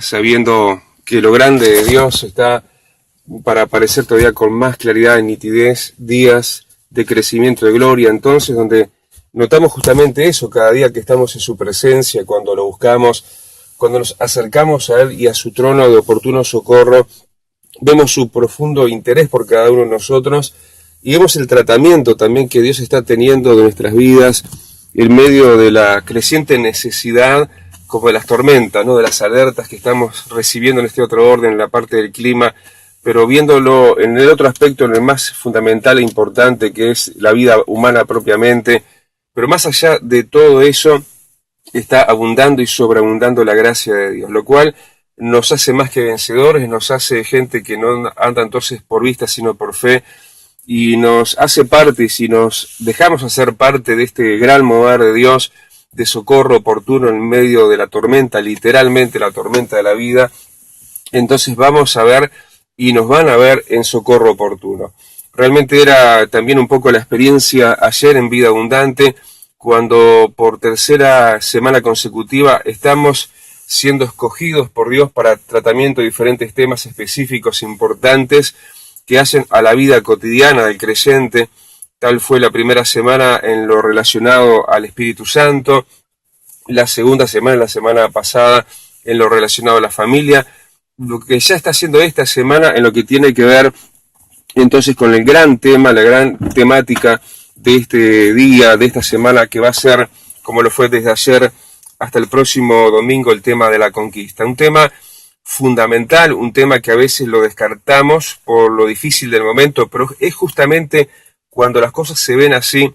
Sabiendo que lo grande de Dios está para aparecer todavía con más claridad y nitidez, días de crecimiento de gloria, entonces donde notamos justamente eso cada día que estamos en su presencia, cuando lo buscamos, cuando nos acercamos a Él y a su trono de oportuno socorro, vemos su profundo interés por cada uno de nosotros y vemos el tratamiento también que Dios está teniendo de nuestras vidas en medio de la creciente necesidad, como de las tormentas, ¿no? De las alertas que estamos recibiendo en este otro orden, en la parte del clima, pero viéndolo en el otro aspecto, en el más fundamental e importante, que es la vida humana propiamente. Pero más allá de todo eso, está abundando y sobreabundando la gracia de Dios, lo cual nos hace más que vencedores, nos hace gente que no anda entonces por vista, sino por fe, y nos hace parte, y si nos dejamos hacer parte de este gran mover de Dios, de socorro oportuno en medio de la tormenta, literalmente la tormenta de la vida, entonces vamos a ver y nos van a ver en socorro oportuno. Realmente era también un poco la experiencia ayer en Vida Abundante, cuando por tercera semana consecutiva estamos siendo escogidos por Dios para tratamiento de diferentes temas específicos importantes que hacen a la vida cotidiana del creyente. Tal fue la primera semana en lo relacionado al Espíritu Santo, la segunda semana, la semana pasada, en lo relacionado a la familia, lo que ya está haciendo esta semana en lo que tiene que ver entonces con el gran tema, la gran temática de este día, de esta semana, que va a ser, como lo fue desde ayer hasta el próximo domingo, el tema de la conquista. Un tema fundamental, un tema que a veces lo descartamos por lo difícil del momento, pero es justamente cuando las cosas se ven así,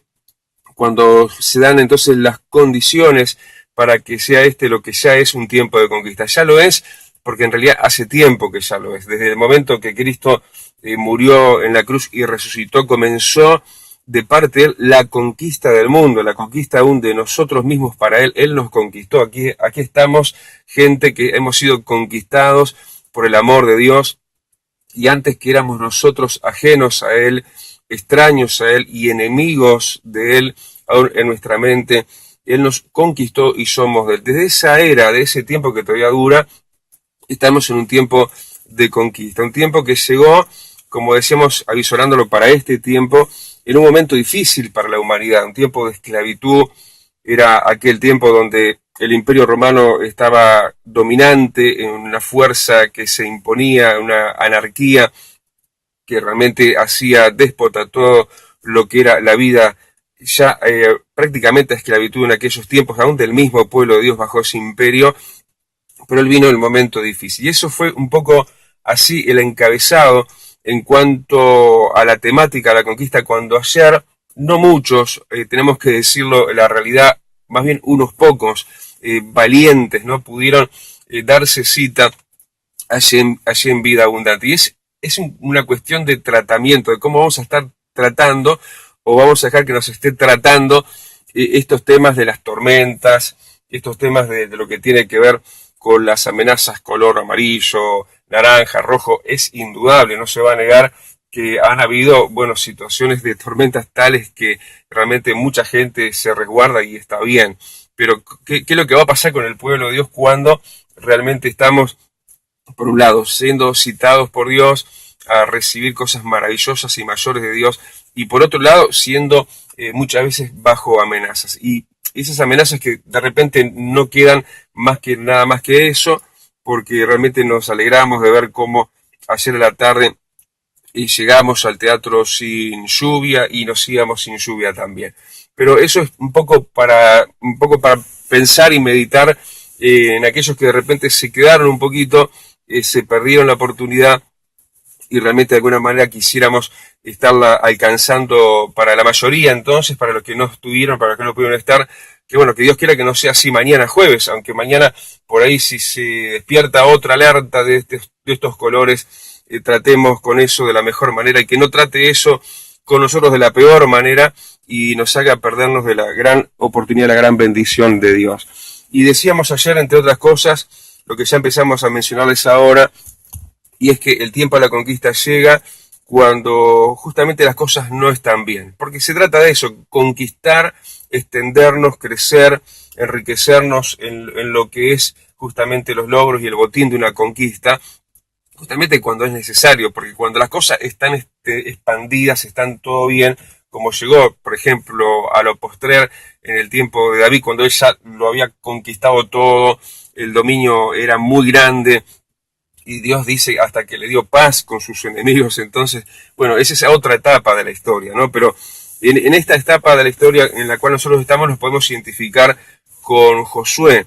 cuando se dan entonces las condiciones para que sea lo que ya es un tiempo de conquista. Ya lo es, porque en realidad hace tiempo que ya lo es. Desde el momento que Cristo murió en la cruz y resucitó, comenzó de parte de Él la conquista del mundo, la conquista aún de nosotros mismos para Él. Él nos conquistó. Aquí estamos, gente que hemos sido conquistados por el amor de Dios, y antes que éramos nosotros ajenos a Él, extraños a Él y enemigos de Él, aún en nuestra mente, Él nos conquistó y somos de Él. Desde esa era, de ese tiempo que todavía dura, estamos en un tiempo de conquista, un tiempo que llegó, como decíamos, avisorándolo para este tiempo, en un momento difícil para la humanidad, un tiempo de esclavitud. Era aquel tiempo donde el Imperio Romano estaba dominante en una fuerza que se imponía, una anarquía que realmente hacía déspota todo lo que era la vida, ya prácticamente a esclavitud en aquellos tiempos, aún del mismo pueblo de Dios bajo ese imperio. Pero él vino en el momento difícil. Y eso fue un poco así el encabezado en cuanto a la temática de la conquista, cuando ayer, no muchos, tenemos que decirlo, la realidad, más bien unos pocos valientes, ¿no? Pudieron darse cita allí en Vida Abundante. Y es una cuestión de tratamiento, de cómo vamos a estar tratando, o vamos a dejar que nos esté tratando estos temas de las tormentas, estos temas de lo que tiene que ver con las amenazas color amarillo, naranja, rojo. Es indudable, no se va a negar que han habido, bueno, situaciones de tormentas tales que realmente mucha gente se resguarda y está bien. Pero ¿qué es lo que va a pasar con el pueblo de Dios cuando realmente estamos, por un lado, siendo citados por Dios a recibir cosas maravillosas y mayores de Dios, y por otro lado, siendo muchas veces bajo amenazas? Y esas amenazas que de repente no quedan más que nada más que eso, porque realmente nos alegramos de ver cómo ayer a la tarde llegamos al teatro sin lluvia y nos íbamos sin lluvia también. Pero eso es un poco para pensar y meditar en aquellos que de repente se quedaron un poquito, se perdieron la oportunidad, y realmente de alguna manera quisiéramos estarla alcanzando para la mayoría. Entonces, para los que no estuvieron, para los que no pudieron estar, que bueno, que Dios quiera que no sea así mañana jueves, aunque mañana por ahí si se despierta otra alerta de estos colores, tratemos con eso de la mejor manera, y que no trate eso con nosotros de la peor manera y nos haga perdernos de la gran oportunidad, la gran bendición de Dios. Y decíamos ayer, entre otras cosas, lo que ya empezamos a mencionarles ahora, y es que el tiempo de la conquista llega cuando justamente las cosas no están bien, porque se trata de eso, conquistar, extendernos, crecer, enriquecernos en lo que es justamente los logros y el botín de una conquista, justamente cuando es necesario, porque cuando las cosas están expandidas, están todo bien, como llegó, por ejemplo, a lo postrer en el tiempo de David, cuando él ya lo había conquistado todo, el dominio era muy grande, y Dios dice hasta que le dio paz con sus enemigos. Entonces, bueno, esa es otra etapa de la historia, ¿no? Pero en esta etapa de la historia en la cual nosotros estamos, nos podemos identificar con Josué.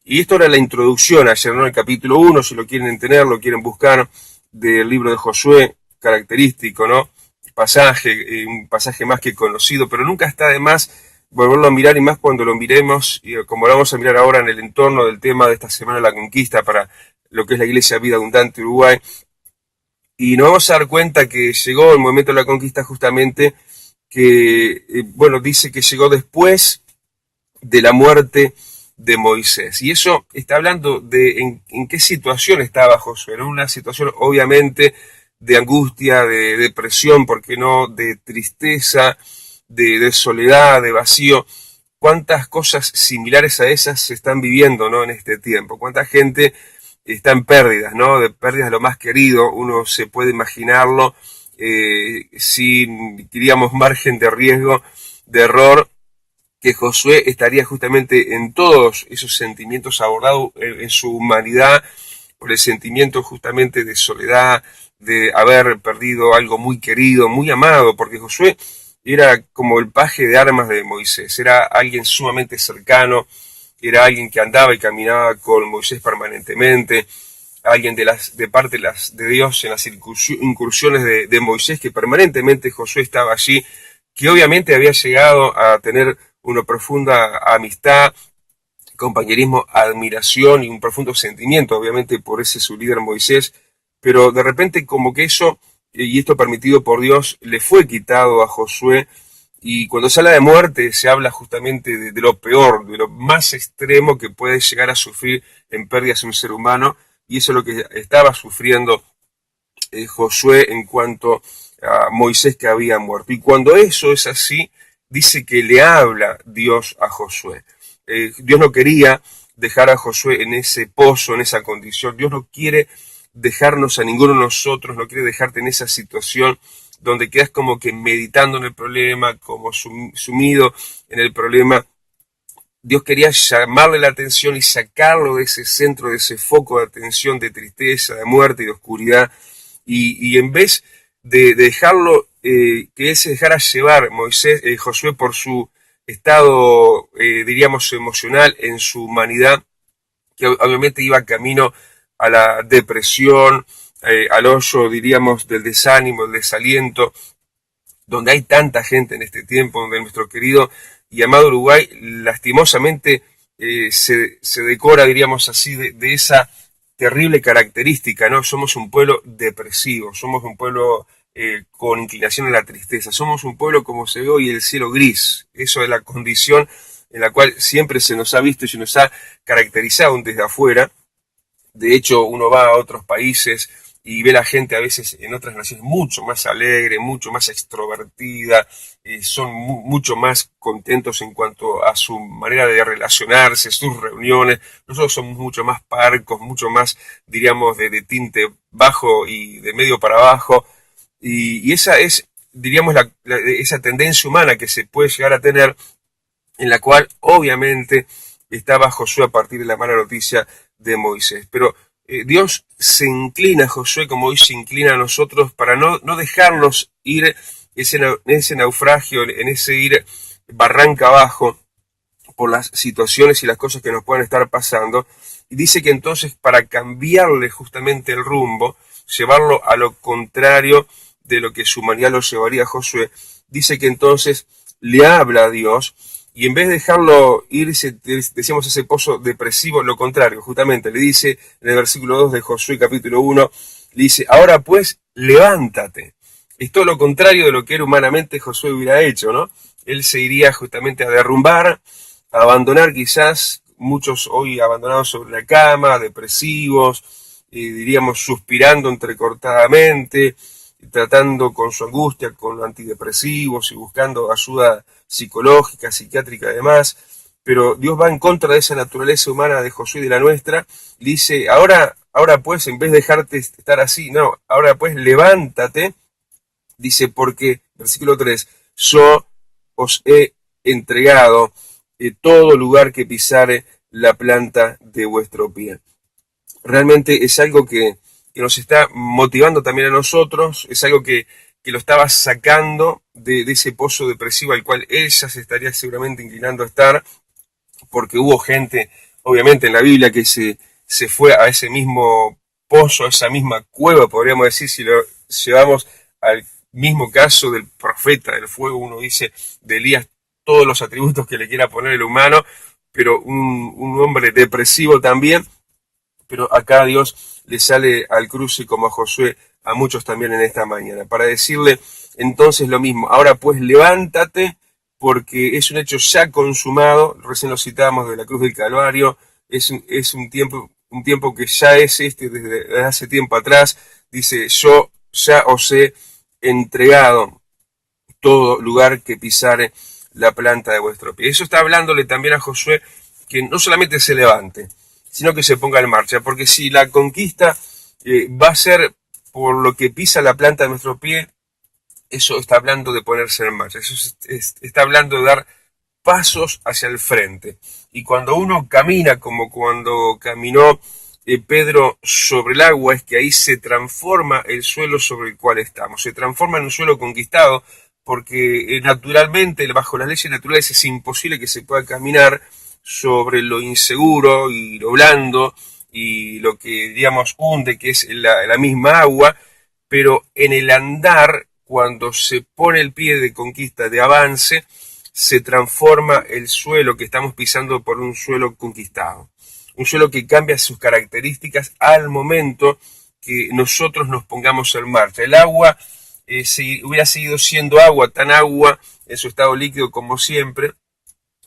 Y esto era la introducción ayer, ¿no? El capítulo 1, si lo quieren tener, lo quieren buscar, del libro de Josué, característico, ¿no? Pasaje, un pasaje más que conocido, pero nunca está de más volverlo a mirar, y más cuando lo miremos, y como lo vamos a mirar ahora en el entorno del tema de esta semana, la conquista para lo que es la Iglesia Vida Abundante Uruguay. Y nos vamos a dar cuenta que llegó el momento de la conquista justamente, que, bueno, dice que llegó después de la muerte de Moisés. Y eso está hablando de en qué situación estaba Josué. Era una situación obviamente de angustia, de depresión, ¿por qué no?, de tristeza, de soledad, de vacío. Cuántas cosas similares a esas se están viviendo, ¿no?, en este tiempo. Cuánta gente está en pérdidas, ¿no?, de pérdidas de lo más querido. Uno se puede imaginarlo sin, diríamos, margen de riesgo, de error, que Josué estaría justamente en todos esos sentimientos abordados en su humanidad, por el sentimiento justamente de soledad, de haber perdido algo muy querido, muy amado, porque Josué era como el paje de armas de Moisés, era alguien sumamente cercano, era alguien que andaba y caminaba con Moisés permanentemente, alguien de parte de Dios en las incursiones de Moisés, que permanentemente Josué estaba allí, que obviamente había llegado a tener una profunda amistad, compañerismo, admiración y un profundo sentimiento, obviamente, por ese su líder Moisés, pero de repente como que eso, y esto permitido por Dios, le fue quitado a Josué, y cuando se habla de muerte se habla justamente de lo peor, de lo más extremo que puede llegar a sufrir en pérdidas un ser humano, y eso es lo que estaba sufriendo Josué en cuanto a Moisés, que había muerto. Y cuando eso es así, dice que le habla Dios a Josué. Dios no quería dejar a Josué en ese pozo, en esa condición. Dios no quiere dejarnos a ninguno de nosotros, no quiere dejarte en esa situación donde quedas como que meditando en el problema, como sumido en el problema. Dios quería llamarle la atención y sacarlo de ese centro, de ese foco de atención, de tristeza, de muerte y de oscuridad. Y en vez de dejarlo, que él se dejara llevar, Josué, por su estado, diríamos, emocional, en su humanidad, que obviamente iba camino a la depresión, al hoyo, diríamos, del desánimo, el desaliento, donde hay tanta gente en este tiempo, donde nuestro querido y amado Uruguay, lastimosamente, se decora, diríamos así, de esa terrible característica, ¿no? Somos un pueblo depresivo, somos un pueblo con inclinación a la tristeza, somos un pueblo, como se ve hoy, el cielo gris. Eso es la condición en la cual siempre se nos ha visto y se nos ha caracterizado desde afuera. De hecho, uno va a otros países y ve la gente a veces en otras naciones mucho más alegre, mucho más extrovertida, son mucho más contentos en cuanto a su manera de relacionarse, sus reuniones. Nosotros somos mucho más parcos, mucho más, diríamos, de tinte bajo y de medio para abajo. Y esa es, diríamos, esa tendencia humana que se puede llegar a tener, en la cual obviamente estaba Josué a partir de la mala noticia de Moisés. Pero Dios se inclina a Josué como hoy se inclina a nosotros, para no dejarnos ir en ese naufragio, en ese ir barranca abajo por las situaciones y las cosas que nos puedan estar pasando. Y dice que entonces, para cambiarle justamente el rumbo, llevarlo a lo contrario de lo que su humanidad lo llevaría a Josué, dice que entonces le habla a Dios, y en vez de dejarlo irse, decíamos, ese pozo depresivo, lo contrario, justamente le dice en el versículo 2 de Josué capítulo 1, le dice: ahora pues, levántate. Es todo lo contrario de lo que era humanamente Josué hubiera hecho, ¿no? Él se iría justamente a derrumbar, a abandonar, quizás muchos hoy abandonados sobre la cama, depresivos, diríamos suspirando entrecortadamente, tratando con su angustia, con antidepresivos y buscando ayuda psicológica, psiquiátrica y demás. pero Dios va en contra de esa naturaleza humana de Josué y de la nuestra, y dice, ahora pues, en vez de dejarte estar así, no, ahora pues, levántate, dice, porque, versículo 3, yo os he entregado todo lugar que pisare la planta de vuestro pie. Realmente es algo que nos está motivando también a nosotros, es algo que lo estaba sacando de ese pozo depresivo al cual él ya se estaría seguramente inclinando a estar, porque hubo gente, obviamente en la Biblia, que se fue a ese mismo pozo, a esa misma cueva, podríamos decir, si lo llevamos al mismo caso del profeta del fuego, uno dice de Elías todos los atributos que le quiera poner el humano, pero un hombre depresivo también, pero acá Dios le sale al cruce como a Josué, a muchos también en esta mañana, para decirle entonces lo mismo, ahora pues levántate, porque es un hecho ya consumado, recién lo citábamos de la cruz del Calvario, es un tiempo que ya es desde hace tiempo atrás, dice, yo ya os he entregado todo lugar que pisare la planta de vuestro pie. Eso está hablándole también a Josué, que no solamente se levante, sino que se ponga en marcha, porque si la conquista va a ser por lo que pisa la planta de nuestro pie, eso está hablando de ponerse en marcha, eso está hablando de dar pasos hacia el frente. Y cuando uno camina, como cuando caminó Pedro sobre el agua, es que ahí se transforma el suelo sobre el cual estamos, se transforma en un suelo conquistado, porque naturalmente, bajo las leyes naturales, es imposible que se pueda caminar sobre lo inseguro y lo blando y lo que, digamos, hunde, que es la misma agua, pero en el andar, cuando se pone el pie de conquista, de avance, se transforma el suelo que estamos pisando por un suelo conquistado. Un suelo que cambia sus características al momento que nosotros nos pongamos en marcha. El agua, si hubiera seguido siendo agua, tan agua en su estado líquido como siempre,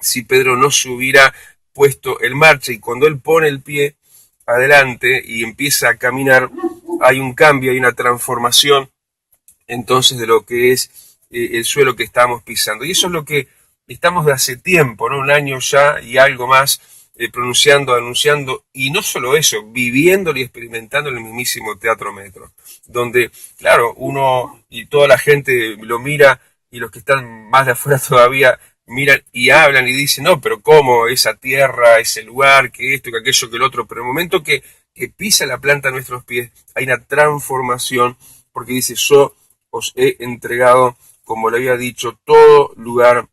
si Pedro no se hubiera puesto en marcha, y cuando él pone el pie adelante y empieza a caminar, hay un cambio, hay una transformación entonces de lo que es el suelo que estamos pisando. Y eso es lo que estamos de hace tiempo, ¿no? Un año ya y algo más pronunciando, anunciando, y no solo eso, viviéndolo y experimentando en el mismísimo Teatro Metro, donde, claro, uno y toda la gente lo mira, y los que están más de afuera todavía miran y hablan y dicen, no, pero ¿cómo? Esa tierra, ese lugar, que esto, que aquello, que el otro, pero en el momento que pisa la planta a nuestros pies, hay una transformación, porque dice, yo os he entregado, como le había dicho, todo lugar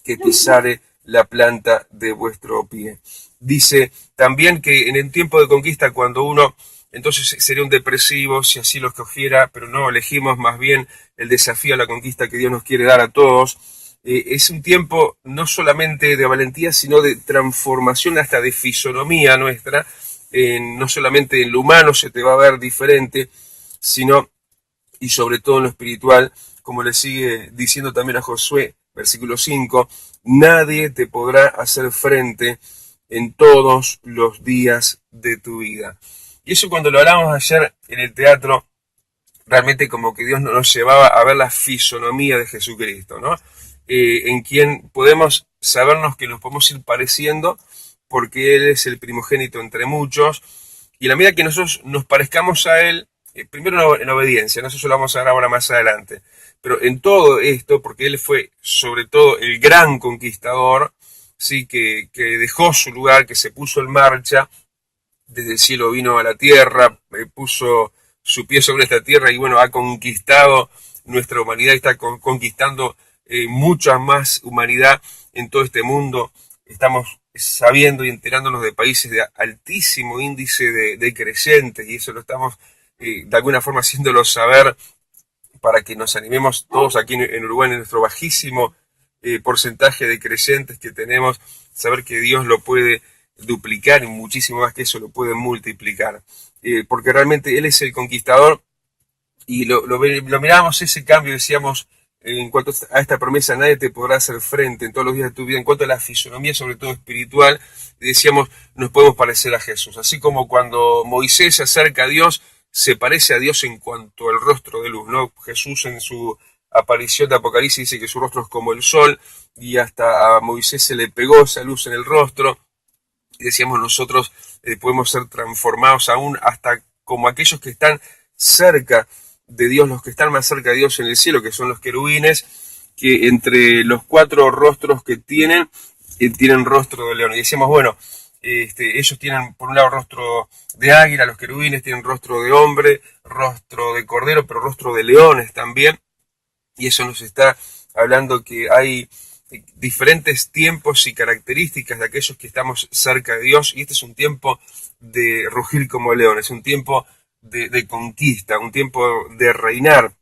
que pisare la planta de vuestro pie. Dice también que en el tiempo de conquista, cuando uno entonces sería un depresivo si así lo escogiera, pero no, elegimos más bien el desafío a la conquista que Dios nos quiere dar a todos. Es un tiempo no solamente de valentía, sino de transformación hasta de fisonomía nuestra. No solamente en lo humano se te va a ver diferente, sino y sobre todo en lo espiritual, como le sigue diciendo también a Josué, versículo 5, nadie te podrá hacer frente en todos los días de tu vida. Y eso, cuando lo hablamos ayer en el teatro, realmente como que Dios nos llevaba a ver la fisonomía de Jesucristo, ¿no? En quien podemos sabernos que nos podemos ir pareciendo, porque Él es el primogénito entre muchos, y a la medida que nosotros nos parezcamos a Él, primero en obediencia, ¿no? Eso lo vamos a ver ahora más adelante, pero en todo esto, porque Él fue sobre todo el gran conquistador, sí, que dejó su lugar, que se puso en marcha, desde el cielo vino a la tierra, puso su pie sobre esta tierra y bueno, ha conquistado nuestra humanidad, está conquistando mucha más humanidad en todo este mundo. Estamos sabiendo y enterándonos de países de altísimo índice de creyentes, y eso lo estamos de alguna forma haciéndolo saber para que nos animemos todos aquí en Uruguay, en nuestro bajísimo porcentaje de creyentes que tenemos, saber que Dios lo puede duplicar y muchísimo más que eso lo puede multiplicar, porque realmente Él es el conquistador. Y lo mirábamos ese cambio, decíamos, en cuanto a esta promesa, nadie te podrá hacer frente en todos los días de tu vida, en cuanto a la fisonomía, sobre todo espiritual, decíamos, nos podemos parecer a Jesús, así como cuando Moisés se acerca a Dios, se parece a Dios en cuanto al rostro de luz, ¿no? Jesús en su aparición de Apocalipsis dice que su rostro es como el sol, y hasta a Moisés se le pegó esa luz en el rostro. Y decíamos nosotros, podemos ser transformados aún hasta como aquellos que están cerca de Dios, los que están más cerca de Dios en el cielo, que son los querubines, que entre los 4 rostros que tienen rostro de león. Y decíamos, bueno, ellos tienen por un lado rostro de águila, los querubines tienen rostro de hombre, rostro de cordero, pero rostro de leones también. Y eso nos está hablando que hay diferentes tiempos y características de aquellos que estamos cerca de Dios, y este es un tiempo de rugir como león, es un tiempo de conquista, un tiempo de reinar,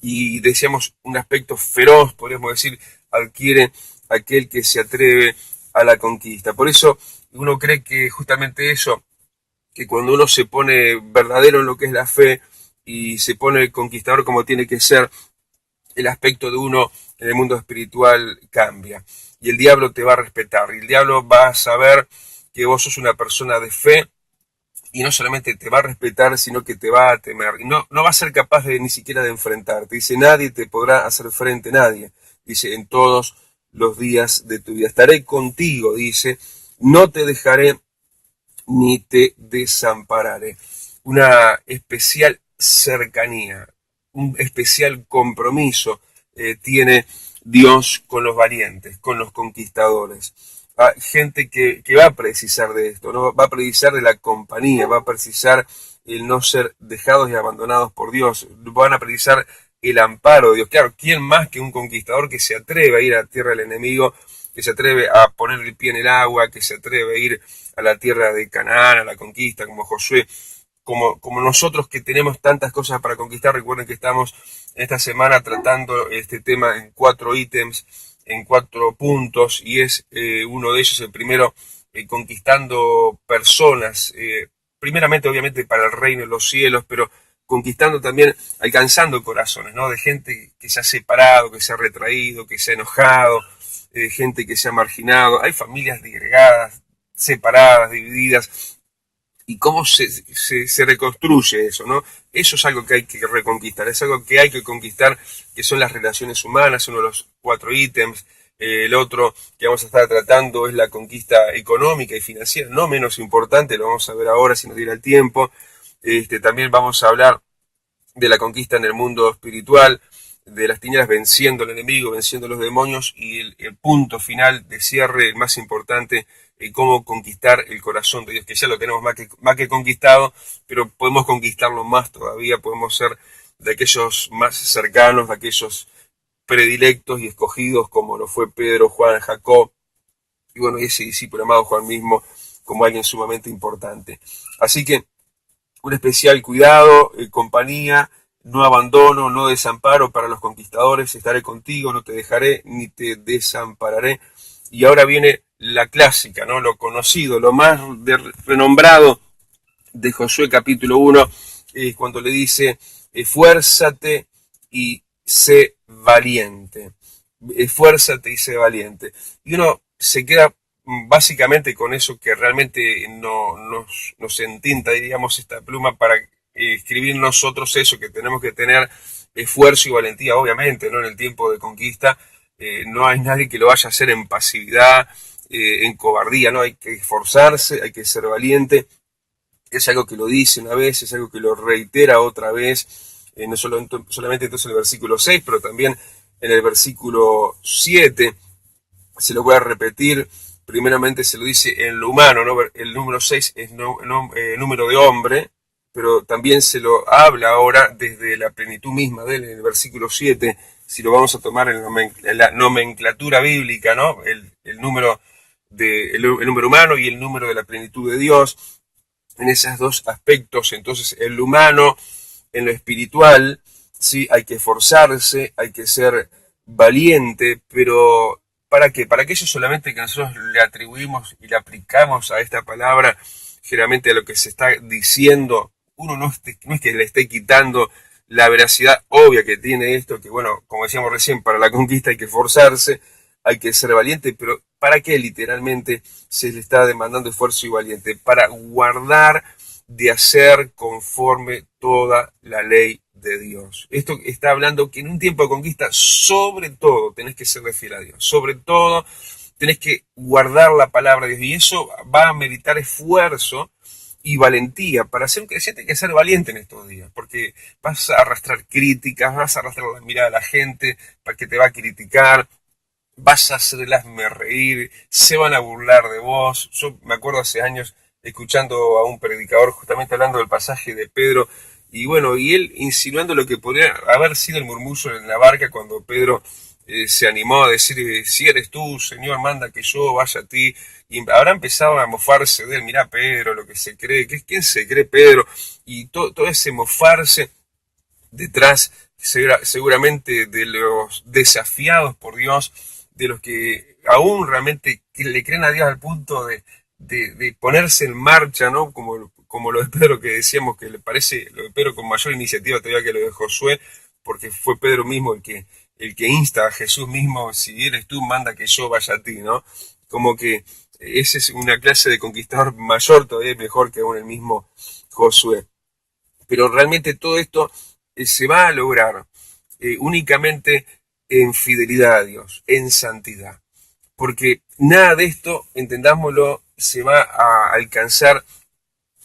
y decíamos un aspecto feroz, podríamos decir, adquiere aquel que se atreve a la conquista. Por eso uno cree que justamente eso, que cuando uno se pone verdadero en lo que es la fe y se pone conquistador como tiene que ser, el aspecto de uno en el mundo espiritual cambia. Y el diablo te va a respetar. Y el diablo va a saber que vos sos una persona de fe. Y no solamente te va a respetar, sino que te va a temer. Y no va a ser capaz ni siquiera de enfrentarte. Dice, nadie te podrá hacer frente, nadie. Dice, en todos los días de tu vida. Estaré contigo, dice. No te dejaré ni te desampararé. Una especial cercanía, un especial compromiso tiene Dios con los valientes, con los conquistadores. Gente que va a precisar de esto, ¿no? Va a precisar de la compañía, va a precisar el no ser dejados y abandonados por Dios, van a precisar el amparo de Dios. Claro, ¿quién más que un conquistador que se atreve a ir a la tierra del enemigo, que se atreve a poner el pie en el agua, que se atreve a ir a la tierra de Canaán, a la conquista, como Josué, como nosotros que tenemos tantas cosas para conquistar? Recuerden que estamos esta semana tratando este tema en 4 ítems, en 4 puntos, y es uno de ellos, el primero, conquistando personas, primeramente obviamente para el reino de los cielos, pero conquistando también, alcanzando corazones, ¿no? De gente que se ha separado, que se ha retraído, que se ha enojado, gente que se ha marginado. Hay familias disgregadas, separadas, divididas. ¿Y cómo se reconstruye eso, no? Eso es algo que hay que reconquistar, es algo que hay que conquistar, que son las relaciones humanas, uno de los 4 ítems. El otro que vamos a estar tratando es la conquista económica y financiera, no menos importante, lo vamos a ver ahora si nos diera el tiempo. También vamos a hablar de la conquista en el mundo espiritual, de las tinieblas venciendo al enemigo, venciendo a los demonios, y el punto final de cierre, el más importante, cómo conquistar el corazón de Dios, que ya lo tenemos más que conquistado, pero podemos conquistarlo más todavía, podemos ser de aquellos más cercanos, de aquellos predilectos y escogidos, como lo fue Pedro, Juan, Jacob, y bueno, ese discípulo amado Juan mismo, como alguien sumamente importante. Así que un especial cuidado, compañía, no abandono, no desamparo para los conquistadores. Estaré contigo, no te dejaré ni te desampararé. Y ahora viene la clásica, ¿no? Lo conocido, lo más renombrado de Josué capítulo 1, cuando le dice, esfuérzate y sé valiente. Esfuérzate y sé valiente. Y uno se queda básicamente con eso, que realmente nos entinta, diríamos, esta pluma para escribir nosotros eso, que tenemos que tener esfuerzo y valentía, obviamente, ¿no? En el tiempo de conquista no hay nadie que lo vaya a hacer en pasividad, en cobardía, ¿no? Hay que esforzarse, hay que ser valiente. Es algo que lo dice una vez, es algo que lo reitera otra vez, no solamente entonces en el versículo 6, pero también en el versículo 7, se lo voy a repetir. Primeramente se lo dice en lo humano, ¿no? El número 6 es número de hombre, pero también se lo habla ahora desde la plenitud misma de él, en el versículo 7, si lo vamos a tomar en la nomenclatura bíblica, ¿no? El número el número humano y el número de la plenitud de Dios, en esos dos aspectos. Entonces, en lo humano, en lo espiritual, sí, hay que esforzarse, hay que ser valiente, pero ¿para qué? Para aquello solamente que nosotros le atribuimos y le aplicamos a esta palabra, generalmente a lo que se está diciendo, uno no es que le esté quitando la veracidad obvia que tiene esto, que bueno, como decíamos recién, para la conquista hay que esforzarse, hay que ser valiente, pero ¿para qué literalmente se le está demandando esfuerzo y valiente? Para guardar de hacer conforme toda la ley de Dios. Esto está hablando que en un tiempo de conquista, sobre todo, tenés que serle fiel a Dios. Sobre todo, tenés que guardar la palabra de Dios. Y eso va a meritar esfuerzo y valentía. Para ser un creyente hay que ser valiente en estos días, porque vas a arrastrar críticas, vas a arrastrar la mirada de la gente para que te va a criticar, vas a hacerlas reír, se van a burlar de vos. Yo me acuerdo hace años escuchando a un predicador justamente hablando del pasaje de Pedro, y bueno, y él insinuando lo que podría haber sido el murmullo en la barca cuando Pedro se animó a decir, si eres tú, Señor, manda que yo vaya a ti, y habrá empezado a mofarse de él, mirá Pedro, lo que se cree, ¿quién se cree Pedro? Y todo ese mofarse detrás seguramente de los desafiados por Dios, de los que aún realmente le creen a Dios al punto de ponerse en marcha, ¿no? Como lo de Pedro que decíamos que le parece, lo de Pedro con mayor iniciativa todavía que lo de Josué, porque fue Pedro mismo el que insta a Jesús mismo, si eres tú, manda que yo vaya a ti, ¿no? Como que esa es una clase de conquistador mayor todavía, mejor que aún el mismo Josué. Pero realmente todo esto se va a lograr únicamente en fidelidad a Dios, en santidad. Porque nada de esto, entendámoslo, se va a alcanzar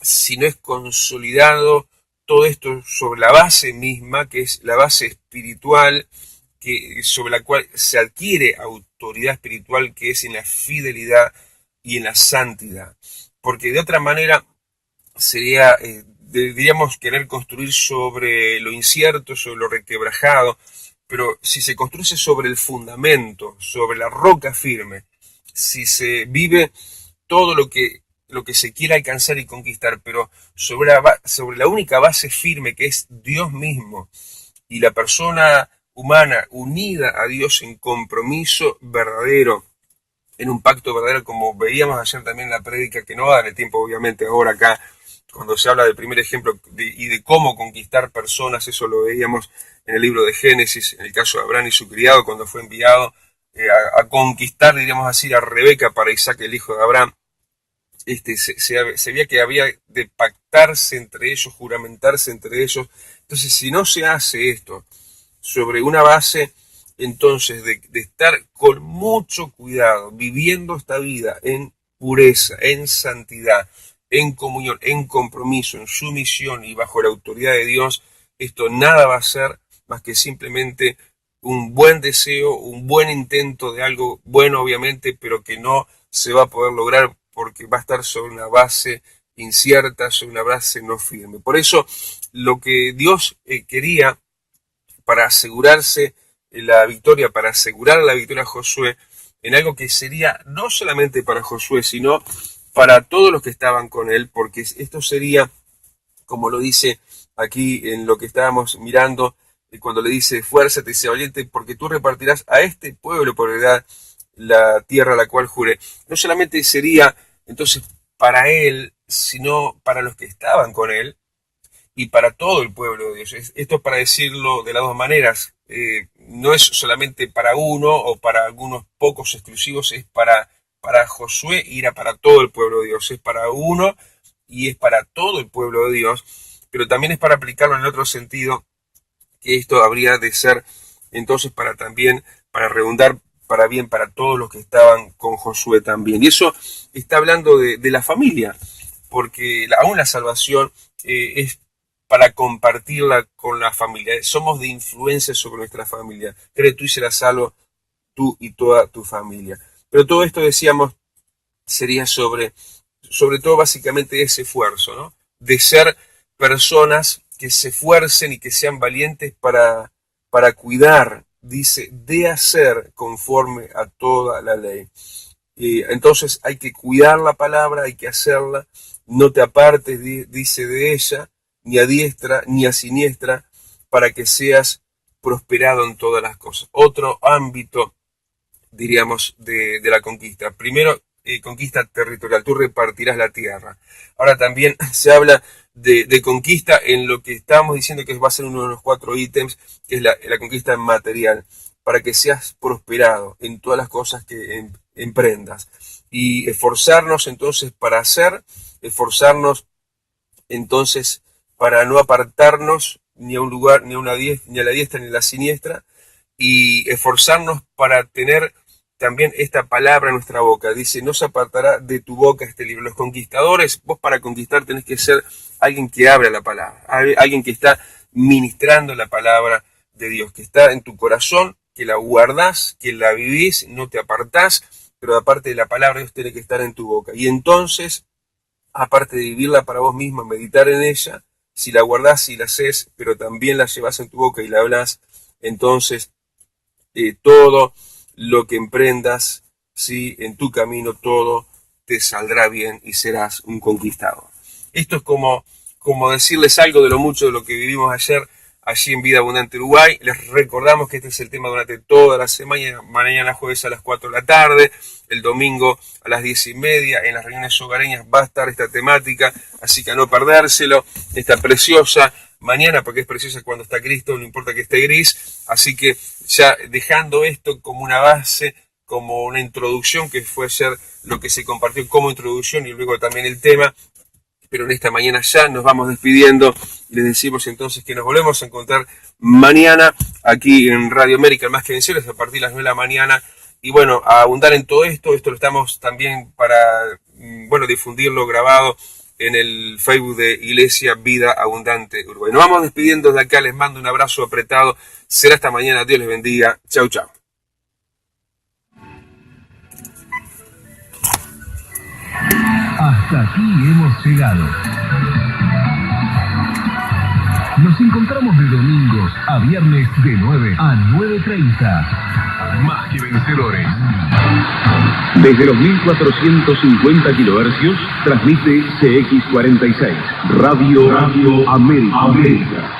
si no es consolidado todo esto sobre la base misma, que es la base espiritual, sobre la cual se adquiere autoridad espiritual, que es en la fidelidad y en la santidad. Porque de otra manera sería, diríamos, querer construir sobre lo incierto, sobre lo requebrajado, pero si se construye sobre el fundamento, sobre la roca firme, si se vive todo lo que se quiera alcanzar y conquistar, pero sobre la única base firme que es Dios mismo y la persona humana unida a Dios en compromiso verdadero, en un pacto verdadero, como veíamos ayer también en la prédica, que no va a dar el tiempo obviamente ahora acá, cuando se habla del primer ejemplo y de cómo conquistar personas, eso lo veíamos en el libro de Génesis, en el caso de Abraham y su criado, cuando fue enviado a conquistar, diríamos así, a Rebeca para Isaac, el hijo de Abraham. Se veía que había de pactarse entre ellos, juramentarse entre ellos. Entonces, si no se hace esto sobre una base, entonces, de estar con mucho cuidado, viviendo esta vida en pureza, en santidad, en comunión, en compromiso, en sumisión y bajo la autoridad de Dios, esto nada va a ser más que simplemente un buen deseo, un buen intento de algo bueno, obviamente, pero que no se va a poder lograr porque va a estar sobre una base incierta, sobre una base no firme. Por eso, lo que Dios quería para asegurarse la victoria, para asegurar la victoria a Josué, en algo que sería no solamente para Josué, sino para todos los que estaban con él, porque esto sería, como lo dice aquí en lo que estábamos mirando, cuando le dice, fuérzate y sea valiente, porque tú repartirás a este pueblo por heredad la tierra a la cual juré. No solamente sería entonces para él, sino para los que estaban con él y para todo el pueblo de Dios. Esto es para decirlo de las dos maneras. No es solamente para uno o para algunos pocos exclusivos, es para Josué y era para todo el pueblo de Dios. Es para uno y es para todo el pueblo de Dios, pero también es para aplicarlo en otro sentido, que esto habría de ser entonces para redundar para bien para todos los que estaban con Josué también. Y eso está hablando de la familia, porque aún la salvación es para compartirla con la familia. Somos de influencia sobre nuestra familia. Cree tú y serás salvo tú y toda tu familia. Pero todo esto, decíamos, sería sobre todo básicamente ese esfuerzo, ¿no? De ser personas que se esfuercen y que sean valientes para cuidar, dice, de hacer conforme a toda la ley. Entonces hay que cuidar la palabra, hay que hacerla, no te apartes, dice, de ella, ni a diestra ni a siniestra, para que seas prosperado en todas las cosas. Otro ámbito, diríamos, de la conquista. Primero, conquista territorial, tú repartirás la tierra. Ahora también se habla de conquista en lo que estábamos diciendo que va a ser uno de los 4 ítems, que es la conquista material, para que seas prosperado en todas las cosas que emprendas. Y esforzarnos entonces para hacer, esforzarnos entonces para no apartarnos ni a un lugar, ni a la diestra, ni a la siniestra, y esforzarnos para tener también esta palabra en nuestra boca. Dice, no se apartará de tu boca este libro. Los conquistadores, vos para conquistar tenés que ser alguien que abre la palabra, alguien que está ministrando la palabra de Dios, que está en tu corazón, que la guardás, que la vivís, no te apartás, pero aparte de la palabra Dios tiene que estar en tu boca. Y entonces, aparte de vivirla para vos mismo, meditar en ella, si la guardás, si la haces, pero también la llevas en tu boca y la hablas, entonces todo lo que emprendas, ¿sí? En tu camino, todo te saldrá bien y serás un conquistador. Esto es como decirles algo de lo mucho de lo que vivimos ayer allí en Vida Abundante Uruguay. Les recordamos que este es el tema durante toda la semana, mañana jueves a las 4 de la tarde, el domingo a las 10:30, en las reuniones hogareñas va a estar esta temática, así que a no perdérselo, esta preciosa mañana, porque es preciosa cuando está Cristo, no importa que esté gris, así que ya dejando esto como una base, como una introducción, que fue ayer lo que se compartió como introducción y luego también el tema, pero en esta mañana ya nos vamos despidiendo y les decimos entonces que nos volvemos a encontrar mañana aquí en Radio América, Más que Vencedores, a partir de las 9 de la mañana. Y bueno, a abundar en todo esto lo estamos también para, difundirlo grabado en el Facebook de Iglesia Vida Abundante Uruguay. Nos vamos despidiendo de acá, les mando un abrazo apretado, será esta mañana, Dios les bendiga, chau chau. Hasta aquí hemos llegado. Nos encontramos de domingos a viernes de 9 a 9:30. Más que Vencedores. Desde los 1450 kHz transmite CX46, Radio América.